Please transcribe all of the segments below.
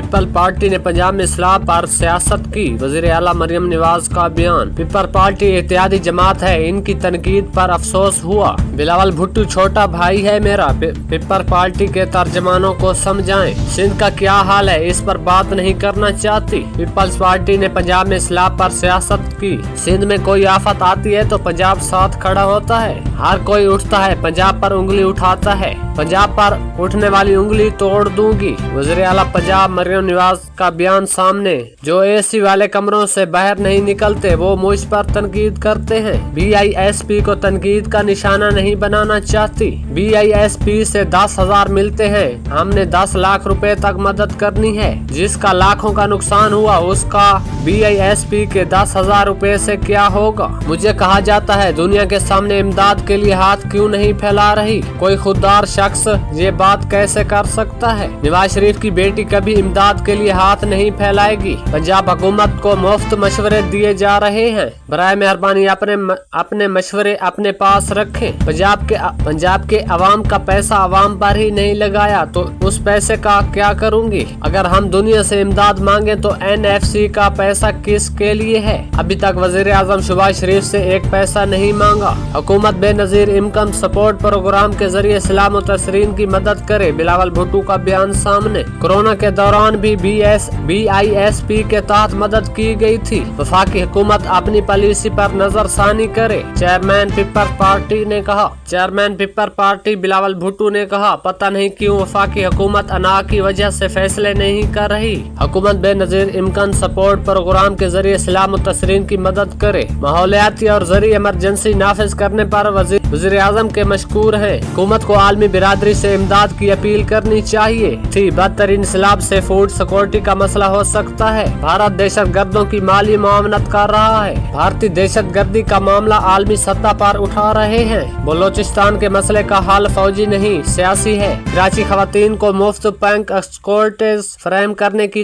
People party ने पंजाब में इस्लाह पर सियासत की, वजीर आला मरियम नवाज का बयान। पीपल पार्टी इत्तेहादी जमात है, इनकी तनकीद पर अफसोस हुआ। बिलावल भुट्टो छोटा भाई है मेरा, पीपल पार्टी के तर्जमानों को समझाएं। सिंध का क्या हाल है, इस पर बात नहीं करना चाहती। पीपल्स पार्टी ने पंजाब में इस्लाह पर सियासत की। सिंध में कोई आफत आती है तो पंजाब साथ खड़ा होता है। हर कोई उठता है, पंजाब पर उंगली उठाता है। पंजाब पर उठने वाली उंगली तोड़ दूंगी। वज़ीर आला पंजाब मरियम नवाज का बयान सामने। जो एसी वाले कमरों से बाहर नहीं निकलते वो मुझ पर तनकीद करते हैं। BISP को तनकीद का निशाना नहीं बनाना चाहती। BISP से 10,000 मिलते हैं, हमने 10 लाख रुपए तक मदद करनी है। जिसका लाखों का नुकसान हुआ उसका BISP के 10,000 रुपए से क्या होगा। मुझे कहा जाता है दुनिया के सामने इमदाद के लिए हाथ क्यों नहीं फैला रही। कोई खुददार शख्स ये बात कैसे कर सकता है। नवाज शरीफ की बेटी कभी इमदाद के लिए हाथ नहीं फैलाएगी। पंजाब हुकूमत को मुफ्त मशवरे दिए जा रहे हैं, बराए मेहरबानी अपने मशवरे अपने पास रखें। पंजाब के अवाम का पैसा अवाम पर ही नहीं लगाया तो उस पैसे का क्या करूंगी। अगर हम दुनिया से इमदाद मांगे तो NFC का पैसा किसके लिए है। अभी तक वजीर आजम शहबाज शरीफ से एक पैसा नहीं मांगा। हुकूमत बेनजीर इनकम सपोर्ट प्रोग्राम के जरिए इस्लाम तसरीन की मदद करे। बिलावल भुट्टो का बयान सामने। कोरोना के दौरान भी BISP के तहत मदद की गई थी। वफाकी हुकूमत अपनी पॉलिसी पर नजरसानी करे, chairman people party Bilawal Bhutto ने कहा। पता नहीं क्यों वफाकी हुकूमत अना की वजह से फैसले नहीं कर रही। हुकूमत बेनजीर इनकम सपोर्ट प्रोग्राम के जरिए इस्लाम तसरीन की मदद करे। माहौलियाती और जरिए इमरजेंसी नाफिज करने पर वजीर आजम के मशकूर हैं। हुकूमत को आलमी बिरादरी से इमदाद की अपील करनी चाहिए थी। बदतरीन सैलाब से फूड सिक्योरिटी का मसला हो सकता है। भारत दहशत गर्दों की माली मुआवनत कर रहा है। भारतीय दहशत गर्दी का मामला आलमी सतह पर उठा रहे हैं। बलोचिस्तान के मसले का हल फौजी नहीं सियासी है। कराची खवातीन को मुफ्त बैंक एस्कॉर्टेज फराहम करने की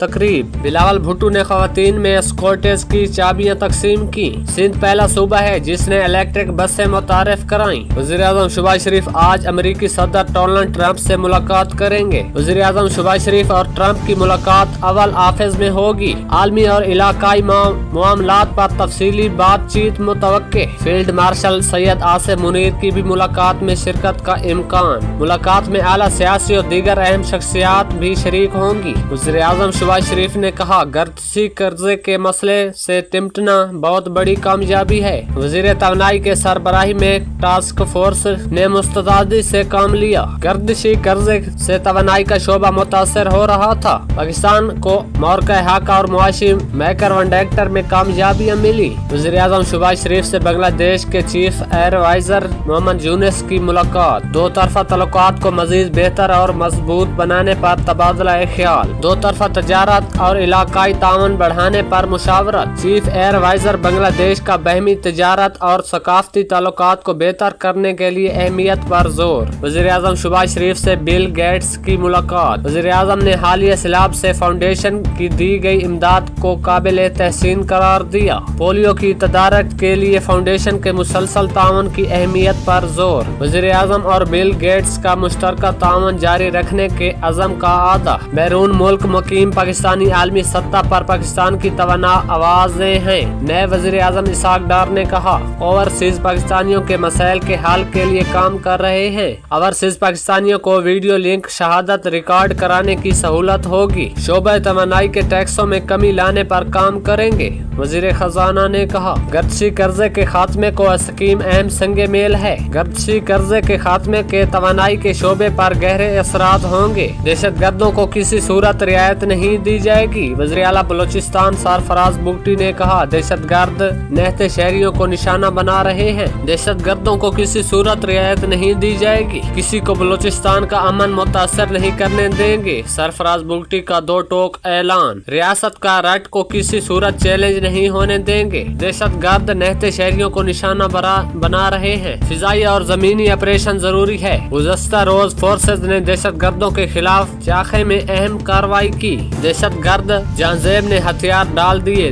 तकरीब। बिलावल भुट्टो ने खवातीन में एस्कॉर्टेज की चाबियां तकसीम की। सिंध पहला सूबा है जिसने इलेक्ट्रिक बसें मुतारिफ कराई। वज़ीर आज़म शहबाज शरीफ आज अमेरिकी सदर डोनाल्ड ट्रंप से मुलाकात करेंगे। वज़ीर आज़म शहबाज शरीफ और ट्रंप की मुलाकात अवल आफिस में होगी। आलमी और इलाकाई मामलात पर तफसीली बातचीत मुतवक्के। फील्ड मार्शल सैयद आसिफ मुनीर की भी मुलाकात में शिरकत का इम्कान। मुलाकात में आला सियासी और दीगर अहम शख्सियात भी शरीक होंगी। वज़ीर आज़म शहबाज शरीफ ने कहा गर्दशी कर्जे के मसले से निपटना बहुत बड़ी कामयाबी है। वज़ीर तवानाई के सरबराही में टास्क फोर्स ने मुस्तैदी से काम लिया। गर्दिशी कर्जे से तवानाई का शोबा मुतासर हो रहा था। पाकिस्तान को मौरका हाका और मुआशी मैकर वनडेक्टर में कामयाबियां मिली। वज़ीर आज़म शहबाज शरीफ से बांग्लादेश के चीफ एडवाइजर मोहम्मद यूनुस की मुलाकात। दो तरफा तल्लुकात को मजीद बेहतर और मजबूत बनाने पर तबादला ख्याल। दो तरफा तजारत और इलाकाई ताउन बढ़ाने पर मुशावरत। चीफ एडवाइजर बांग्लादेश का बहमी तजारत और सकाफती ताल्लुकात को बेहतर करने के लिए अहमियत पर जोर। वज़ीर आज़म शहबाज शरीफ से बिल गेट्स की मुलाकात। वज़ीर आज़म ने हालिया सैलाब से फाउंडेशन की दी गई इमदाद को काबिल तहसीन करार दिया। पोलियो की तदारक के लिए फाउंडेशन के मुसलसल ताउन की अहमियत पर जोर। वज़ीर आज़म और बिल गेट्स का मुश्तरका ताउन जारी रखने के अज़म का आदा। बैरून मुल्क मुकीम पाकिस्तानी आलमी सत्ता पर पाकिस्तान की तवाना आवाजें हैं। नए वज़ीर आज़म इसहाक डार ने कहा ओवरसीज पाकिस्तानियों के मसाइल के हल के लिए काम कर रहे हैं। ओवरसीज पाकिस्तानियों को वीडियो लिंक शहादत रिकॉर्ड कराने की सहूलत होगी। शोबे तवानाई के टैक्सों में कमी लाने पर काम करेंगे। वज़ीर खजाना ने कहा गर्दशी कर्जे के खात्मे को स्कीम अहम संगे मेल है। गर्दशी कर्जे के खात्मे के तवानाई के शोबे पर गहरे असरात होंगे। दहशत गर्दों को किसी सूरत रियायत नहीं दी जाएगी। वज़ीर आला बलोचिस्तान सरफराज बुगटी ने कहा दहशत गर्द नहते शहरियों को निशाना बना रहे हैं। दहशत गर्दों को किसी सूरत रियायत नहीं दी जाएगी। किसी को बलोचिस्तान का अमन मुतासर नहीं करने देंगे। सरफराज बुगटी का दो टोक ऐलान। रियासत का रट को किसी सूरत चैलेंज नहीं होने देंगे। दहशत गर्द नहते शहरियों को निशाना बना रहे हैं। फिजाई और जमीनी ऑपरेशन जरूरी है। गुज़श्ता रोज फोर्सेज ने दहशत गर्दों के खिलाफ चाखे में अहम कार्रवाई की। दहशत गर्द जानजेब ने हथियार डाल दिए।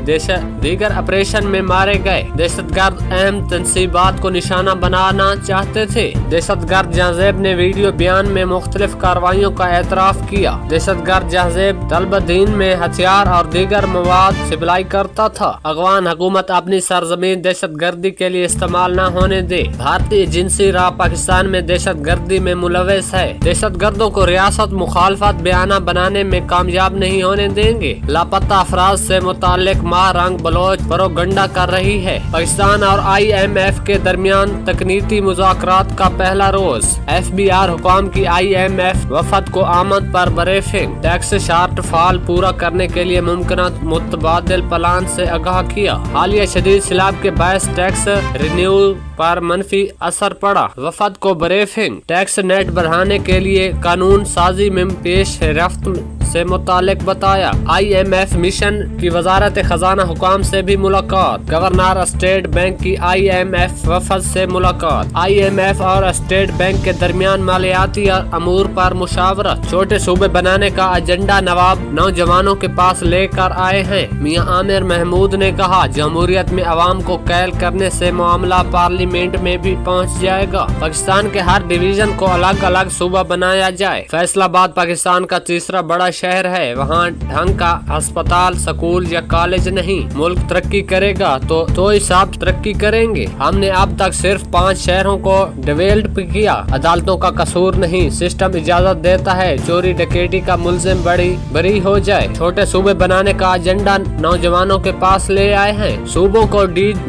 दीगर ऑपरेशन में मारे गए। दहशत गर्द अहम तंसीबात को निशाना बनाना चाहते थे। दहशतगर्द जहाजेब ने वीडियो बयान में मुख्तलिफ कार्रवाइयों का एतराफ किया। दहशतगर्द जहाजेब तलबदीन में हथियार और दीगर मवाद सप्लाई करता था। अफगान हुकूमत अपनी सरजमीन दहशतगर्दी के लिए इस्तेमाल न होने दे। भारतीय एजेंसी राह पाकिस्तान में दहशतगर्दी में मुलविस है। दहशतगर्दों को रियासत मुखालफत बयाना बनाने में कामयाब नहीं होने देंगे। लापता अफराद से मुतालिक माह रंग बलोच प्रोपगंडा कर रही है। पाकिस्तान और IMF के दरमियान तकनीकी मुज़ाकरात का पहला रोज। FBR हुकाम की IMF वफद को आमद पर ब्रीफिंग। टैक्स शॉर्टफॉल पूरा करने के लिए मुमकिन मुतबादिल प्लान से आगाह किया। हालिया शदीद सैलाब के बायस टैक्स रिन्यू पर मनफी असर पड़ा। वफद को ब्रीफिंग। टैक्स नेट बढ़ाने के लिए कानून साजी में पेश रफ्त से मुतालिक बताया। IMF मिशन की वजारत खजाना हुकाम से भी मुलाकात। गवर्नर स्टेट बैंक की IMF वफद से मुलाकात। IMF और स्टेट बैंक के दरमियान मालियाती अमूर पर मुशावरत। छोटे सूबे बनाने का एजेंडा नवाब नौजवानों के पास लेकर आए हैं। मियां आमिर महमूद ने कहा, जमहूरियत में अवाम को कैल करने से मामला पार्लियामेंट में भी पहुँच जाएगा। पाकिस्तान के हर डिवीजन को अलग अलग सूबा बनाया जाए। फैसलाबाद पाकिस्तान का तीसरा बड़ा शहर है। वहाँ ढंग का अस्पताल, स्कूल या कॉलेज नहीं। मुल्क तरक्की करेगा तो ही सब तरक्की करेंगे। हमने अब तक सिर्फ 5 शहरों को डेवलप किया। अदालतों का कसूर नहीं। सिस्टम इजाजत देता है चोरी डकैती का मुलजिम बरी हो जाए। छोटे सूबे बनाने का एजेंडा नौजवानों के पास ले आए हैं। सूबों को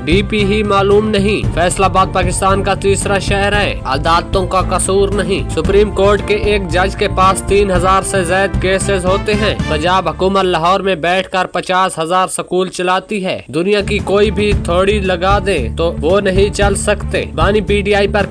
DP ही मालूम नहीं। फैसलाबाद पाकिस्तान का तीसरा शहर है। अदालतों का कसूर नहीं। सुप्रीम कोर्ट के एक जज के पास 3000 से ज्यादा केसेस होते हैं। पंजाब हुकूमत लाहौर में बैठकर 50,000 स्कूल चलाती है। दुनिया की कोई भी थोड़ी लगा दे तो वो नहीं चल सकते। बानी PTI पर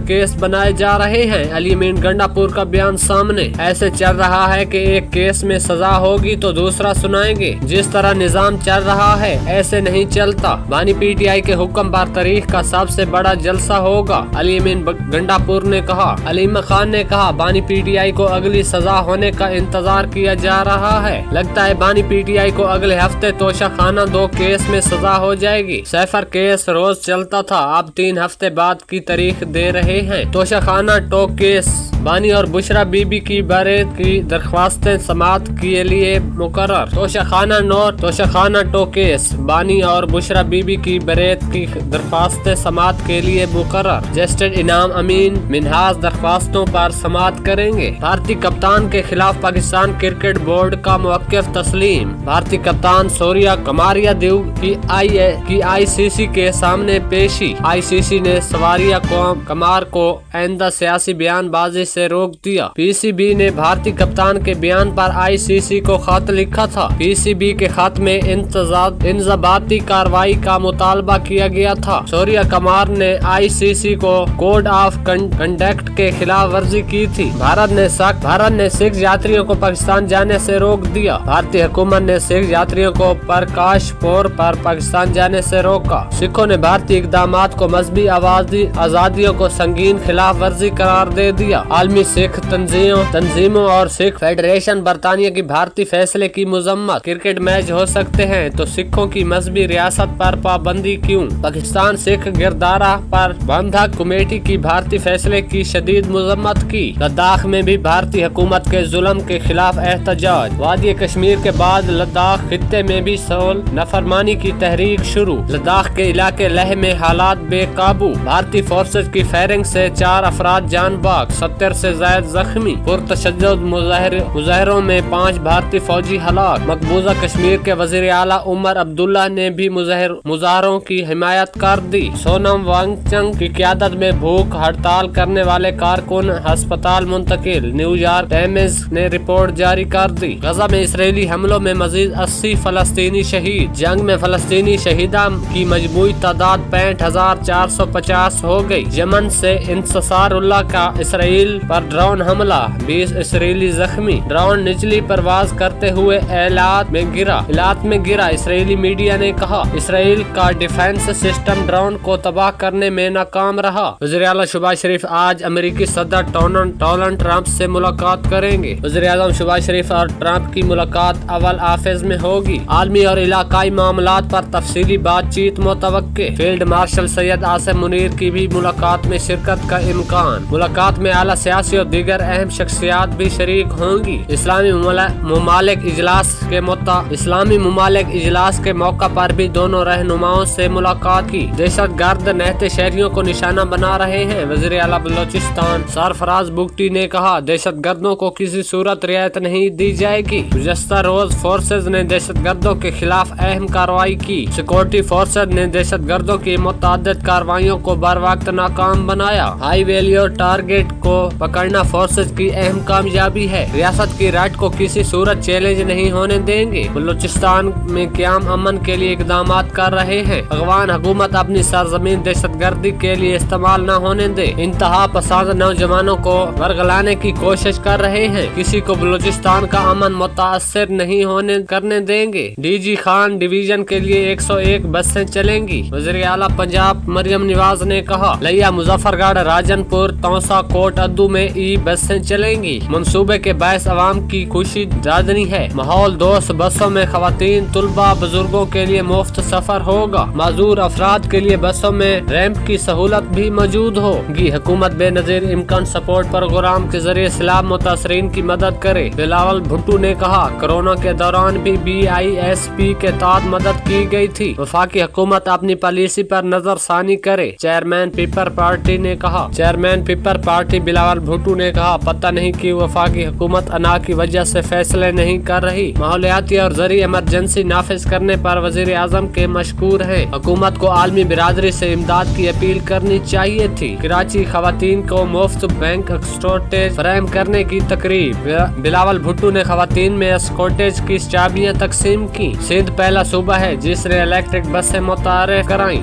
केस बनाए जा रहे हैं। अली अमीन गंडापुर का बयान सामने। ऐसे चल रहा है कि एक केस में सजा होगी तो दूसरा सुनाएंगे। जिस तरह निजाम चल रहा है ऐसे नहीं चलता। बानी PTI के हुक्म पर तारीख का सबसे बड़ा जलसा होगा, अली अमीन गंडापुर ने कहा। अलीमा खान ने कहा, बानी PTI को अगली सजा होने का इंतजार किया जा रहा है। लगता है बानी PTI को अगले हफ्ते तोशा खाना 2 केस में सजा हो जाएगी। सैफर केस रोज चलता था, अब 3 हफ्ते बाद की तारीख दे रहे हैं। तोशा खाना टो केस बानी और बुशरा बीबी की बरेत की दरख्वास्तें समाअत के लिए मुकर्रर। तोशाखाना टो केस बानी और बुशरा बीबी की बरेत की दरख्वास्तें समाअत के लिए मुकर्रर। जस्टिस इनाम अमीन मिनहाज दरख्वास्तों पर समाअत करेंगे। भारतीय कप्तान के खिलाफ पाकिस्तान क्रिकेट बोर्ड का मौक़िफ़ तस्लीम। भारतीय कप्तान सूर्या कमारिया देव की ICC के सामने पेशी। ICC ने सवारिया कमार को आइंदा सियासी बयानबाजी से रोक दिया। PCB ने भारतीय कप्तान के बयान पर ICC को खत लिखा था। PCB के खत में इंज़बाती कार्रवाई का मुतालबा किया गया था। सूर्या कमार ने ICC को कोड ऑफ कंडक्ट के खिलाफ वर्जी की थी। भारत ने सिख यात्रियों को पाकिस्तान जाने से रोक दिया। भारतीय हुकूमत ने सिख यात्रियों को प्रकाशपुर पर पाकिस्तान जाने से रोका। सिखों ने भारतीय इक़दामात को मजहबी आज़ादियों को संगीन खिलाफ वर्जी करार दे दिया। आलमी सिख तंजीमों और सिख फेडरेशन बरतानिया की भारतीय फैसले की मजम्मत। क्रिकेट मैच हो सकते हैं तो सिखों की मजहबी रियासत पर पाबंदी क्यों? पाकिस्तान सिख गिरदारा पर बंधक कमेटी की भारतीय फैसले की शदीद मजम्मत की। लद्दाख में भी भारतीय हुकूमत के जुल्म के खिलाफ एहतजाज। वादी कश्मीर के बाद लद्दाख खित्ते में भी नफरमानी की तहरीक शुरू। लद्दाख के इलाके लेह में हालात बेकाबू। भारतीय फोर्सेज की फायरिंग से 4 अफराद जान बाग, 70 से ज्यादा जख्मी। पुरतशद्दुद मुजाहरों में 5 भारतीय फौजी हलाक। मकबूजा कश्मीर के वजीर आला उमर अब्दुल्ला ने भी मुजाहरों की हिमायत कर दी। सोनम वांगचुक की क़यादत में भूख हड़ताल करने वाले कारकुन अस्पताल मुंतकिल। न्यूयॉर्क टाइम्स ने रिपोर्ट जारी कर दी। गजा में इसराइली हमलों में मजीद 80 फलस्तीनी शहीद। जंग में फलस्तीनी शहीदा की मजमूई तादाद 65,450 हो गई। यमन से इंसारुल्लाह का इसराइल पर ड्रोन हमला, 20 इसराइली जख्मी। ड्रोन निचली परवाज करते हुए एलात में गिरा। इसराइली मीडिया ने कहा इसराइल का डिफेंस सिस्टम ड्रोन को तबाह करने में नाकाम रहा। वज़ीर आला शहबाज शरीफ आज अमेरिकी सदर डोनाल्ड ट्रंप से मुलाकात करेंगे। वज़ीर आज़म शहबाज शरीफ और ट्रंप की मुलाकात अव्वल आफिज में होगी। आलमी और इलाकाई मामलात पर तफसीली बातचीत मुतवक्के। फील्ड मार्शल सैयद आसिम मुनीर की भी मुलाकात में शिरकत का इम्कान। मुलाकात में आला सियासी और दीगर अहम शख्सियात भी शरीक होंगी। इस्लामी मुमालिक इजलास के मौका पर भी दोनों रहनुमाओं से मुलाकात की। दहशत गर्द नहते शहरियों को निशाना बना रहे हैं। वज़ीर आला बलोचिस्तान सरफराज बुगटी ने कहा, दहशत गर्दों को किसी सूरत रियायत नहीं दी जाएगी। गुज़श्ता रोज फोर्सेज ने दहशत गर्दों के खिलाफ अहम कार्रवाई की। सिक्योरिटी फोर्सेज ने दहशत गर्दों की मुतअद्दिद कार्रवाइयों को बर वक्त नाकाम बनाया। हाई वैल्यू टारगेट को पकड़ना फोर्सेज की अहम कामयाबी है। रियासत की राइट को किसी सूरत चैलेंज नहीं होने देंगे। बलूचिस्तान में क़याम अमन के लिए इकदाम कर रहे हैं। अफगान हुकूमत अपनी सरजमीन दहशत गर्दी के लिए इस्तेमाल न होने दे। इंतहा पसंद नौजवानों को बरगलाने की कोशिश कर रहे हैं। किसी को बलूचिस्तान का अमन मुतासर नहीं करने देंगे। डीजी खान डिवीजन के लिए 101 बसें चलेंगी। वज़ीर आला पंजाब मरियम नवाज ने कहा, लिया मुजफ्फरगढ़ राजनपुर तौसा कोट अद्दू में ई बसें चलेंगी। मंसूबे के बायस अवाम की खुशी दादनी है। माहौल दोस्त बसों में खवातीन तुलबा बुजुर्गों के लिए मुफ्त सफर होगा। माजूर अफराद के लिए बसों में रैंप की सहूलत भी मौजूद होगी। हुकूमत बेनजीर इमकान सपोर्ट प्रोग्राम के जरिए सैलाब मुतासरीन की मदद करे। बिलावल भुट्टो ने कहा, कोरोना के दौरान भी BISP के तहत मदद की गई थी। वफाकी हुकूमत अपनी पॉलिसी पर नजरसानी करे। Chairman people party Bilawal Bhutto ने कहा, पता नहीं कि वफाकी हुकूमत अना की वजह से फैसले नहीं कर रही। माहौलियाती और जरी इमरजेंसी नाफिज करने पर वजीर आजम के मशकूर हैं। हुकूमत को आलमी बिरादरी से इमदाद की अपील करनी चाहिए थी। कराची खवातीन को मुफ्त बैंक स्कॉटेज फराहम करने की तकरीब। बिलावल भुट्टो ने खवातीन में स्कॉटेज की चाबियां तकसीम की। सिंध पहला सूबा है जिसने इलेक्ट्रिक बसें मुतारिफ कराई।